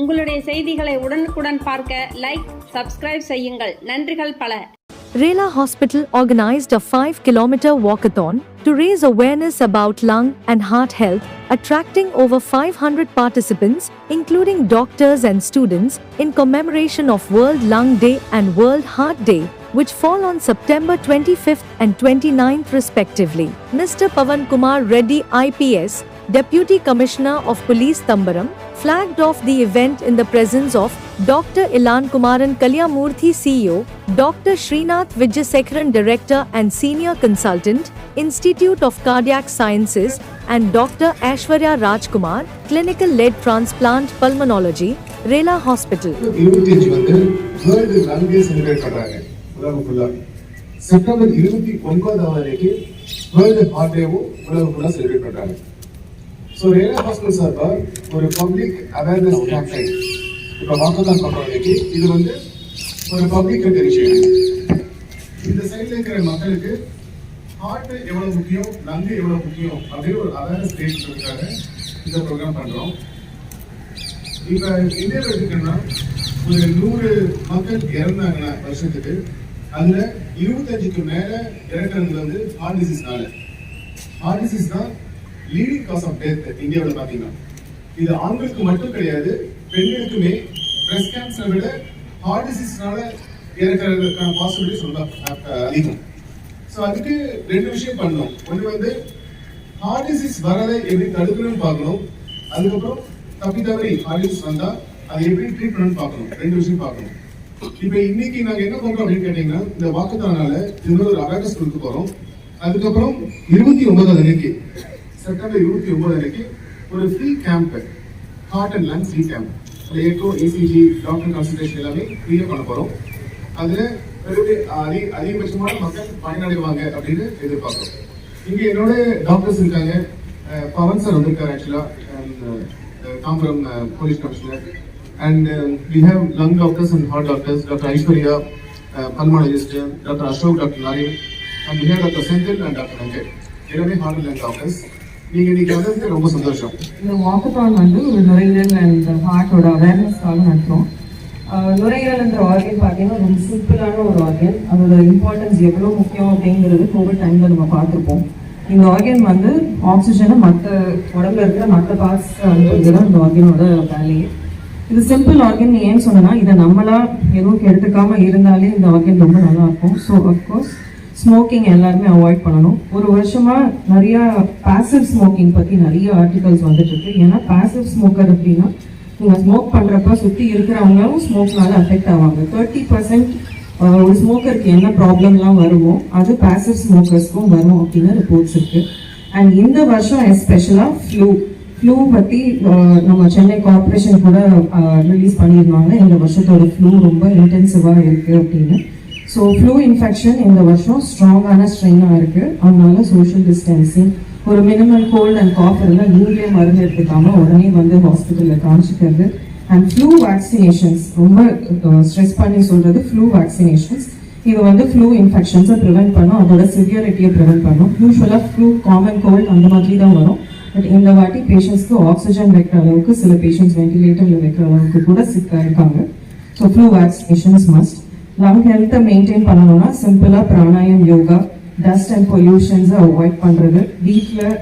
உங்களுடைய செய்திகளை உடனுக்குடன் பார்க்க லைக், சப்ஸ்கிரைப் செய்யுங்கள். நன்றிகள் பல. Rela Hospital organized a 5-kilometer walkathon to raise awareness about lung and heart health, attracting over 500 participants, including doctors and students, in commemoration of World Lung Day and World Heart Day, which fall on September 25th and 29th respectively. Mr. Pavan Kumar Reddy IPS, Deputy Commissioner of Police Tambaram, flagged off the event in the presence of Dr. Ilan Kumaran Kalyamurthy CEO, Dr. Srinath Vijaysekharan Director and Senior Consultant, Institute of Cardiac Sciences, and Dr. Aishwarya Rajkumar, Clinical Lead Transplant Pulmonology, Rela Hospital. September 29 world heart டேவும் உலகம் ஃபுல்லா celebrate பண்றாங்க. So Rela hospital சார்பா ஒரு public awareness campaign இப்போ walkathon பண்றதுக்கு இது ஒரு பப்ளிக் இனிஷியேட்டிவ். இந்த சைட்ல இருக்கிற மக்களுக்கு ஹார்ட் எவ்வளவு முக்கியம், லங்கு எவ்வளவு முக்கியம் அப்படின்னு ஒரு அவேர்னஸ் கிரியேட் பண்றதுக்காக இந்த ப்ரோக்ராம் பண்றோம். இப்ப இந்தியாவில் எடுத்துக்கணும்னா ஒரு 100 மக்கள் இறந்தாங்கன்னா வருஷத்துக்கு அதுல 25க்கு மேல இறக்குறது ஹார்ட் டிசீஸ்னால. ஹார்ட் டிசீஸ் தான் லீடிங் காஸ் ஆஃப் டெத் இந்தியாவில் பாத்தீங்கன்னா. இது ஆண்களுக்கு மட்டும் கிடையாது, பெண்களுக்குமே பிரஸ்ட் கேன்சரை விட ஹார்ட் டிசீஸ்னால இறக்கிறதுக்கான பாசிபிலிட்டிஸ் ரொம்ப அதிகம். ஸோ அதுக்கு 2 விஷயம் பண்ணணும். ஒன்று ஹார்ட் டிசீஸ் வரதை எப்படி தடுக்கணும்னு பார்க்கணும். அதுக்கப்புறம் தப்பி தவறி ஹார்ட் டிசீஸ் வந்தா அதை எப்படி ட்ரீட் பண்ணணும்னு பார்க்கணும். 2 விஷயம் பார்க்கணும். இப்ப இன்னைக்கு நாங்க என்ன பண்றோம் அப்படின்னு கேட்டீங்கன்னா, இந்த வாக்குத்தானால இன்னொரு ஒரு அவேர்னஸ் கொடுக்க போறோம். அதுக்கப்புறம் 29 அன்னைக்கு செப்டம்பர் 29 அன்னைக்கு ஒரு free camp, heart and lung free camp, echo ECG doctor consultation எல்லாமே ஃப்ரீயா பண்ண போறோம். அதுல அதிகபட்சமான மக்கள் பயனடைவாங்க அப்படின்னு எதிர்பார்க்கிறோம். இங்க என்னோட டாக்டர்ஸ் இருக்காங்க. பவன் சார் வந்திருக்காரு ஆக்சுவலா, Tambaram police commissioner. And we have lung doctors and heart doctors, Dr. Aishwarya, pulmonologist, Dr. Ashok, Dr. Naren, and we have Dr. Senthil and Dr. Venkat. எல்லாமே ஹார்ட் அண்ட் டாக்டர்ஸ். நீங்க இன்னைக்கு வந்ததுக்கு ரொம்ப சந்தோஷம். இந்த வாக்கத்தான் ஒரு நுரையீரல் அண்ட் ஹார்ட்டோட அவேர்னஸ்க்காக நடத்துறோம். நுரையீரல்ன்ற ஆர்கன் பார்த்தீங்கன்னா ரொம்ப சிம்பிளான ஒரு ஆர்கன். அதோட இம்பார்ட்டன்ஸ் எவ்வளோ முக்கியம் அப்படிங்கிறது கோவிட் டைம்ல நம்ம பார்த்துருப்போம். இந்த ஆர்கன் ஆக்சிஜனை மற்ற உடம்புல இருக்கிற மற்ற பார்ட்ஸ் இதுதான் இந்த ஆர்கனோட வேலையே. இது சிம்பிள் ஆர்கன் ஏன்னு சொன்னா, இதை நம்மளா எதுவும் எடுத்துக்காம இருந்தாலே இந்த ஆர்கன் ரொம்ப நல்லா இருக்கும். ஸோ அஃப்கோர்ஸ் ஸ்மோக்கிங் எல்லாருமே அவாய்ட் பண்ணணும். ஒரு வருஷமா நிறைய பாசிவ் ஸ்மோக்கிங் பத்தி நிறைய ஆர்டிகல்ஸ் வந்துட்டு இருக்கு. ஏன்னா பாசிவ் ஸ்மோக்கர் அப்படின்னா நீங்க ஸ்மோக் பண்றப்ப சுத்தி இருக்கிறவங்களும் ஸ்மோக்னால அஃபெக்ட் ஆவாங்க. 30% ஒரு ஸ்மோக்கருக்கு என்ன ப்ராப்ளம்லாம் வருமோ அது பாசிவ் ஸ்மோக்கர்ஸ்க்கும் வரும் அப்படின்னு ரிப்போர்ட்ஸ் இருக்கு. அண்ட் இந்த வருஷம் எஸ்பெஷலா ஃப்ளூ பத்தி நம்ம சென்னை கார்பரேஷன் கூட ரிலீஸ் பண்ணியிருந்தாங்க. இந்த வருஷத்தோட ஃப்ளூ ரொம்ப இன்டென்சிவா இருக்கு அப்படின்னு. ஸோ ஃப்ளூ இன்ஃபெக்ஷன் இந்த வருஷம் ஸ்ட்ராங்கான ஸ்ட்ரெயினாக இருக்கு. அதனால சோஷியல் டிஸ்டன்சிங், ஒரு மினிமல் கோல்ட் அண்ட் காஃப் எல்லாம் நீங்களே மருந்து எடுத்துக்காம உடனே ஹாஸ்பிட்டலில் காமிச்சிக்கிறது. அண்ட் ஃப்ளூ வேக்சினேஷன்ஸ் ரொம்ப ஸ்ட்ரெஸ் பண்ணி சொல்றது ஃப்ளூ வேக்சினேஷன்ஸ். இது ஃப்ளூ இன்ஃபெக்ஷன்ஸை ப்ரிவென்ட் பண்ணும், அதோட சிவியரிட்டியை ப்ரிவென்ட் பண்ணும். யூஸ்வலாக ஃப்ளூ காமன் கோல்ட் அந்த மாதிரி தான் வரும். பட் இந்த வாட்டி பேஷண்ட்ஸ்க்கு ஆக்சிஜன் வைக்கிற அளவுக்கு, சில பேஷண்ட்ஸ் வென்டிலேட்டர்ல வைக்கிற அளவுக்கு கூட சிக்கா இருக்காங்க. So flu vaccinations must. Lung ஹெல்த்தை மெயின்டைன் பண்ணணும்னா சிம்பிளா பிராணாயம், யோகா, டஸ்ட் அண்ட் பொல்யூஷன்ஸை அவாய்ட் பண்றது, வீட்டில்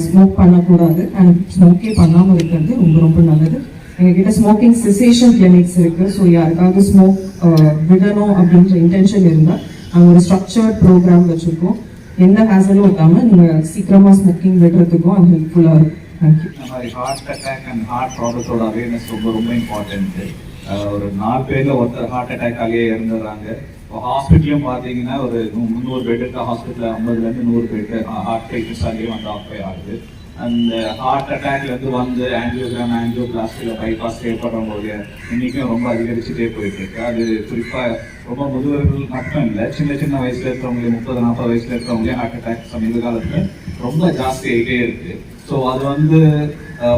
ஸ்மோக் பண்ணக்கூடாது அண்ட் ஸ்மோக்கே பண்ணாமல் இருக்கிறது ரொம்ப ரொம்ப நல்லது. எங்ககிட்ட ஸ்மோக்கிங் செசேஷன் கிளினிக்ஸ் இருக்கு. ஸோ யாருக்காவது ஸ்மோக் விடணும் அப்படின்ற இன்டென்ஷன் இருந்தால் நாங்கள் ஒரு ஸ்ட்ரக்சர்ட் ப்ரோக்ராம் வச்சிருக்கோம். எந்த ஹேசலும் இல்லாம நீங்க சீக்கிரமா ஸ்மோக்கிங் விடுறதுக்கும் அது ஹெல்ப்ஃபுல்லா இருக்கும். Thank you. Heart attack and heart ப்ராப்ளத்தோட அவேர்னஸ் ரொம்ப இம்பார்ட்டன்ட். ஒரு 4 பேர்ல ஒருத்தர் ஹார்ட் அட்டாக்காலேயே இறந்துடுறாங்க. இப்போ ஹாஸ்பிட்டலும் பார்த்தீங்கன்னா ஒரு 300 பெட் இருக்க ஹாஸ்பிட்டல் 50லேருந்து 100 பெட் ஹார்ட் பேஷண்ட்ஸாலேயே ஆக்குபை ஆகுது. அந்த ஹார்ட் அட்டாக்லேருந்து ஆஞ்சியோகிராம், ஆஞ்சியோபிளாஸ்டியில் பைபாஸ் ஏற்படுறவங்களுடைய எண்ணிக்கையும் ரொம்ப அதிகரிச்சுட்டே போயிட்டு இருக்கு. அது குறிப்பாக ரொம்ப முதியவர்கள் மட்டும் இல்லை, சின்ன வயசுல இருக்கிறவங்களே 30-40 வயசுல இருக்கிறவங்களே ஹார்ட் அட்டாக் சமீப காலத்தில் ரொம்ப ஜாஸ்தி ஆகிட்டே இருக்கு. ஸோ அது வந்து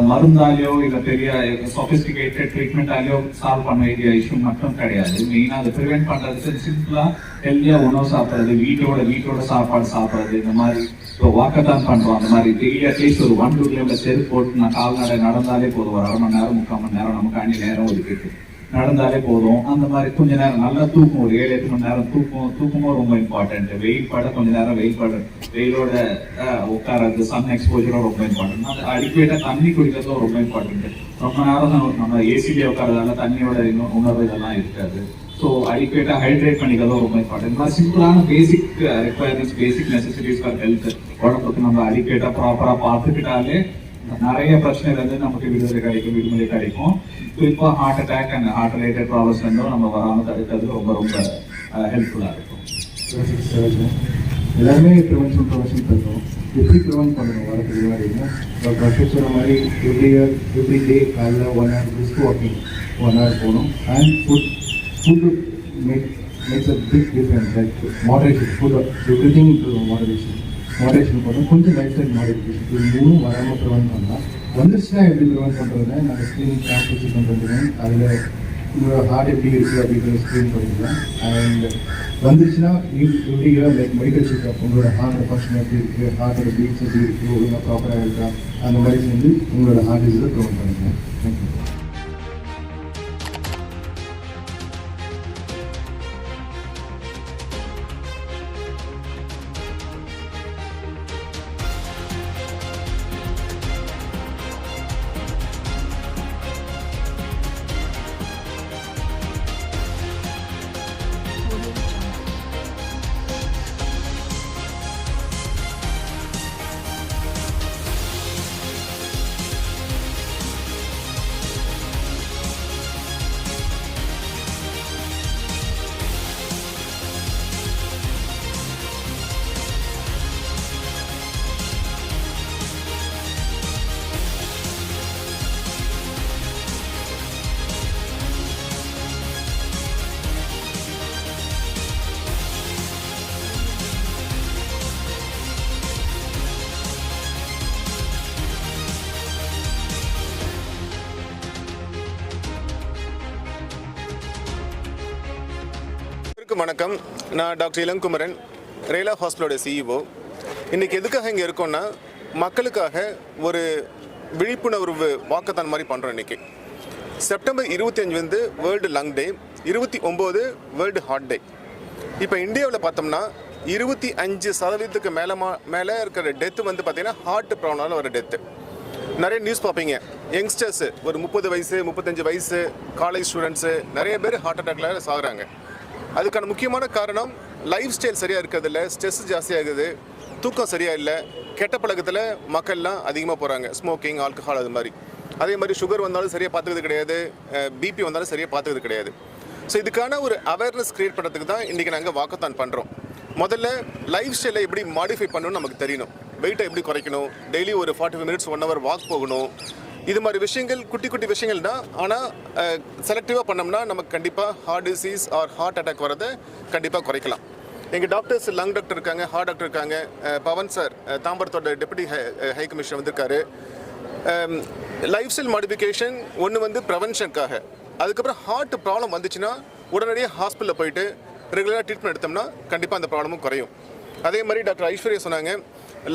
மருந்தாலேயோ இல்லை பெரிய சொபிஸ்டிகேட்டட் ட்ரீட்மெண்ட்டாலேயோ சால்வ் பண்ண வேண்டிய இஷ்யூ மட்டும் கிடையாது. மெயினாக அதை ப்ரிவென்ட் பண்ணுறதுக்கு சிம்பிளாக ஹெல்த்தியாக உணவு சாப்பிட்றது, வீட்டோட சாப்பாடு சாப்பிட்றது, இந்த மாதிரி இப்போ வாக்கத்தான் பண்ணுறோம். அந்த மாதிரி டெய்லி அட்லீஸ்ட் ஒரு 1-2 கிலோமீட்டர் செருப்பு போட்டு நான் கால்நடை நடந்தாலே போதும். ஒரு 1/2 மணி நேரம் 3/4 மணி நேரம் நமக்கு அணி நேரம் ஒதுக்கிட்டு நடந்தாலே போதும். அந்த மாதிரி கொஞ்ச நேரம் நல்லா தூக்கம், ஒரு 7-8 மணி நேரம் தூக்கமும் ரொம்ப இம்பார்ட்டன்ட். வெயில் பட கொஞ்ச நேரம் வெயிலோட உட்காரது, சன் எக்ஸ்போஜரும் ரொம்ப இம்பார்ட்டன்ட். அது அடிக்கேட்டாக தண்ணி குடிக்கிறதும் ரொம்ப இம்பார்ட்டன்ட். ரொம்ப நேரம் நம்ம ஏசிலே உட்காரதால தண்ணியோட உணர்வு இதெல்லாம் இருக்காது. ஸோ அடிக்கேட்டாக ஹைட்ரேட் பண்ணிக்கிறதும் ரொம்ப இம்பார்ட்டன்ட். இந்த மாதிரி சிம்பிளான basic requirements, basic necessities for health உடம்புக்கு நம்ம அடிக்கேட்டாக ப்ராப்பராக பார்த்துக்கிட்டாலே நிறைய பிரச்சனைகள் நமக்கு விடுதலை கிடைக்கும். குறிப்பாக heart attack and heart related problems நம்ம வராமல் தடுக்கிறது ரொம்ப ஹெல்ப்ஃபுல்லாக இருக்கும். எல்லாருமே ப்ரிவென்ஷன் பண்ணுறோம். எப்படி ப்ரிவென்ட் பண்ணணும் வரதுக்கு முன்னாடினா, டாக்டர் சொன்ன மாதிரி எவ்ரி டே காலைல 1 hour brisk walking 1 hour போகணும். And food makes a big difference. Like moderation, food everything moderation போடணும். கொஞ்சம் லைஃப் ஸ்டைல் மாடிஃபிகேஷன், இது 3 வராமல் ப்ரிவென்ட் பண்ணலாம். வந்துச்சுன்னா எப்படி ப்ரிவென்ட் பண்ணுறதுன்னா, நாங்கள் ஸ்க்ரீனிங் கேம்ப் பண்ணுறதுன்னு அதில் உங்களோட ஹார்ட் எப்படி இருக்குது அப்படின்றத ஸ்க்ரீன் பண்ணிக்கலாம். அண்ட் வந்துச்சுன்னா எப்படி லைக் மெடிக்கல் செக்அப், உங்களோட ஹார்ட்டோட ஃபங்க்ஷன் எப்படி இருக்குது, ஹார்ட்டோட பீட்ஸ் எப்படி இருக்குது, ஒழுங்காக ப்ராப்பராக இருக்கா, அந்த மாதிரி செஞ்சு உங்களோட ஹார்ட் டிசீஸை ப்ரிவென்ட் பண்ணிக்கலாம். தேங்க்யூ. வணக்கம், நான் டாக்டர் இளங்குமரன், ரேலா ஹாஸ்பிட்டலோட சிஇஓ. இன்றைக்கி எதுக்காக இங்கே இருக்கோன்னா, மக்களுக்காக ஒரு விழிப்புணர்வு வாக்கத்தான் மாதிரி பண்ணுறோம். இன்றைக்கி செப்டம்பர் 25 வந்து வேர்ல்டு லங் டே, 29 வேர்ல்டு ஹார்ட் டே. இப்போ இந்தியாவில் பார்த்தோம்னா 25% மேலே இருக்கிற டெத்து வந்து பார்த்திங்கன்னா ஹார்ட் ப்ராப்ளம்னால வர டெத்து. நிறைய நியூஸ் பார்ப்பீங்க, யங்ஸ்டர்ஸு ஒரு 30 வயசு 35 வயசு காலேஜ் ஸ்டூடெண்ட்ஸு நிறைய பேர் ஹார்ட் அட்டாக்ல சாகுறாங்க. அதுக்கான முக்கியமான காரணம் லைஃப் ஸ்டைல் சரியாக இருக்கிறதில்ல, ஸ்ட்ரெஸ் ஜாஸ்தியாகுது, தூக்கம் சரியாக இல்லை, கெட்ட பழக்கத்தில் மக்கள்லாம் அதிகமாக போகிறாங்க, ஸ்மோக்கிங், ஆல்கஹால், அது மாதிரி. அதே மாதிரி சுகர் வந்தாலும் சரியாக பார்த்துக்கிறது கிடையாது, பிபி வந்தாலும் சரியாக பார்த்துக்கிறது கிடையாது. ஸோ இதுக்கான ஒரு அவேர்னஸ் க்ரியேட் பண்ணுறதுக்கு தான் இன்றைக்கி நாங்கள் வாக்கத்தான் பண்ணுறோம். முதல்ல லைஃப் ஸ்டைலை எப்படி மாடிஃபை பண்ணணும்னு நமக்கு தெரியணும். வெயிட்டை எப்படி குறைக்கணும், டெய்லி ஒரு 45 minutes 1 hour வாக் போகணும். இது மாதிரி விஷயங்கள் குட்டி விஷயங்கள் தான். ஆனால் செலக்டிவாக பண்ணோம்னா நமக்கு கண்டிப்பாக heart disease or heart attack வரதை கண்டிப்பாக குறைக்கலாம். எங்கள் டாக்டர்ஸ், லங் டாக்டர் இருக்காங்க, ஹார்ட் டாக்டர் இருக்காங்க. பவன் சார் தாம்பரத்தோட டெபுட்டி ஹை கமிஷனர் வந்திருக்காரு. லைஃப் ஸ்டைல் மாடிஃபிகேஷன் ஒன்று வந்து ப்ரிவென்ஷனுக்காக. அதுக்கப்புறம் ஹார்ட் ப்ராப்ளம் வந்துச்சுன்னா உடனடியாக ஹாஸ்பிட்டலில் போயிட்டு ரெகுலராக ட்ரீட்மெண்ட் எடுத்தோம்னா கண்டிப்பாக அந்த ப்ராப்ளமும் குறையும். அதே மாதிரி டாக்டர் ஐஸ்வர்யா சொன்னாங்க,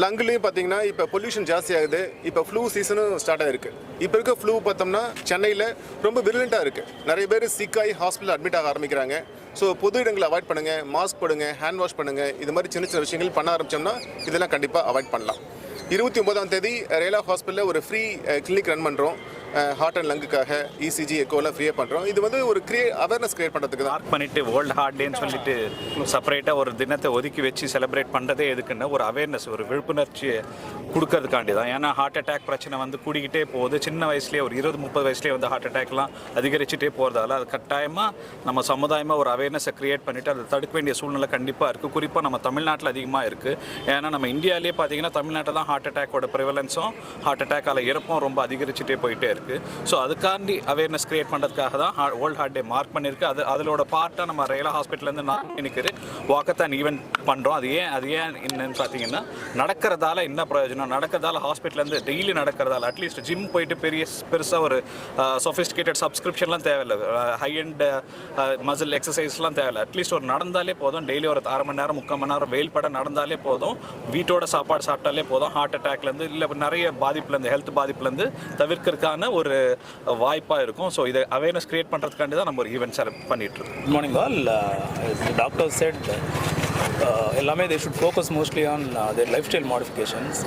லங்குலேயும் பார்த்தீங்கன்னா இப்போ பொல்யூஷன் ஜாஸ்தி ஆகுது, இப்போ ஃப்ளூ சீசனும் ஸ்டார்ட் ஆகிருக்கு. இப்போ இருக்க ஃப்ளூ பார்த்தோம்னா சென்னையில் ரொம்ப விருலண்ட்டாக இருக்குது. நிறைய பேர் சிக்காகி ஹாஸ்பிட்டல் அட்மிட் ஆக ஆரம்பிக்கிறாங்க. ஸோ பொது இடங்களை அவாய்ட் பண்ணுங்கள், மாஸ்க் போடுங்க, ஹேண்ட் வாஷ் பண்ணுங்கள். இது மாதிரி சின்ன விஷயங்கள் பண்ண ஆரம்பித்தோம்னா இதெல்லாம் கண்டிப்பாக அவாய்ட் பண்ணலாம். 29ஆம் தேதி ரேலா ஹாஸ்பிட்டலில் ஒரு ஃப்ரீ கிளினிக் ரன் பண்ணுறோம். ஹார்ட் அண்ட் லங்குக்காக இசிஜி எக்கோலாம் ஃப்ரீயாக பண்ணுறோம். இது வந்து ஒரு அவேர்னஸ் கிரியேட் பண்ணுறதுக்கு தான். மார்க் பண்ணிட்டு வேர்ல்டு ஹார்ட் டேன்னு சொல்லிட்டு செப்பரேட்டாக ஒரு தினத்தை ஒதுக்கி வச்சு செலிப்ரேட் பண்ணுறதே எதுக்குன்னா ஒரு அவேர்னஸ், ஒரு விழிப்புணர்ச்சியை கொடுக்கறதுக்காண்டி தான். ஏன்னா ஹார்ட் அட்டாக் பிரச்சனை வந்து கூடிக்கிட்டே போகுது. சின்ன வயசுலேயே ஒரு 20-30 வயசுலேயே வந்து ஹார்ட் அட்டாக்லாம் அதிகரிச்சுட்டே போகிறதால அது கட்டாயமாக நம்ம சமுதாயமாக ஒரு அவேர்னஸை க்ரியேட் பண்ணிவிட்டு அதை தடுக்க வேண்டிய சூழ்நிலை கண்டிப்பாக இருக்குது. குறிப்பாக நம்ம தமிழ்நாட்டில் அதிகமாக இருக்குது. ஏன்னா நம்ம இந்தியாவிலே பார்த்தீங்கன்னா தமிழ்நாட்டில் தான் ஹார்ட் அட்டாக்கோட ப்ரிவலன்ஸும் ஹார்ட் அட்டாக்கால் இறப்பும் ரொம்ப அதிகரிச்சுட்டே போயிட்டே இருக்குது. இருக்குது. ஸோ அதுக்காண்டி அவேர்னஸ் க்ரியேட் பண்ணுறதுக்காக தான் வேர்ல்ட் ஹார்ட் டே மார்க் பண்ணியிருக்கு. அதோட பார்ட்டாக நம்ம ரேலா ஹாஸ்பிட்டல்லேருந்து நான் இன்னைக்கு வாக்கத்தான் ஈவெண்ட் பண்ணுறோம். அது ஏன் என்னன்னு பார்த்தீங்கன்னா, நடக்கிறதால என்ன பிரயோஜனம், நடக்கிறதால ஹாஸ்பிட்டல்லேருந்து டெய்லி நடக்கிறதால அட்லீஸ்ட் ஜிம் போயிட்டு பெருசாக ஒரு சொஃபிஸ்டிகேட்டட் சப்ஸ்கிரிப்ஷன்லாம் தேவையில்லை, ஹை அண்ட் மசில் எக்ஸசைஸ்லாம் தேவையில்லை. அட்லீஸ்ட் ஒரு நடந்தாலே போதும், டெய்லி ஒரு 1/2 மணி நேரம் 3/4 மணி நேரம் வெயில் பட நடந்தாலே போதும், வீட்டோட சாப்பாடு சாப்பிட்டாலே போதும், ஹார்ட் அட்டாக்லேருந்து இல்லை நிறைய பாதிப்புலேருந்து ஹெல்த் பாதிப்புலேருந்து தவிர்க்கிறதுக்கான ஒரு வாய்ப்பாக இருக்கும். ஸோ இதை அவேர்னஸ் கிரியேட் பண்ணுறதுக்காண்டி தான் நம்ம ஒரு ஈவெண்ட் பண்ணிட்டு இருக்கோம். Good morning all. The doctor said எல்லாமே they should focus mostly on their lifestyle modifications.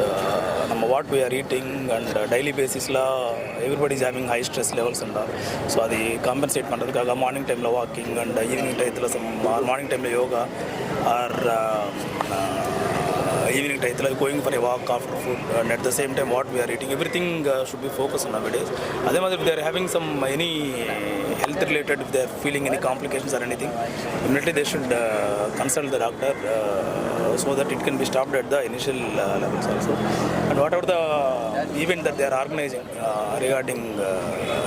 நம்ம what we are eating and daily basisல everybody is having high stress levels and all. So அதை compensate பண்ணுறதுக்காக morning டைமில் walking and evening டயத்தில் morning டைமில் yoga R evening டயத்தில் going for a walk after food and at the same time what we are eating, everything should be focused on nowadays. அதே மாதிரி if they are having some any health related, if they are feeling any complications or anything, immediately they should consult the doctor so that it can be stopped at the initial levels also. And whatever the event that they are organizing regarding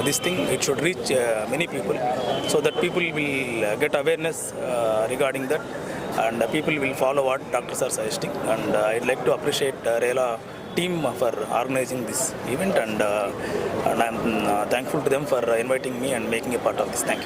this thing, it should reach many people so that people will get awareness regarding that, and people will follow what doctors are suggesting. And I'd like to appreciate Rela team for organizing this event, and I'm thankful to them for inviting me and making a part of this. Thank you.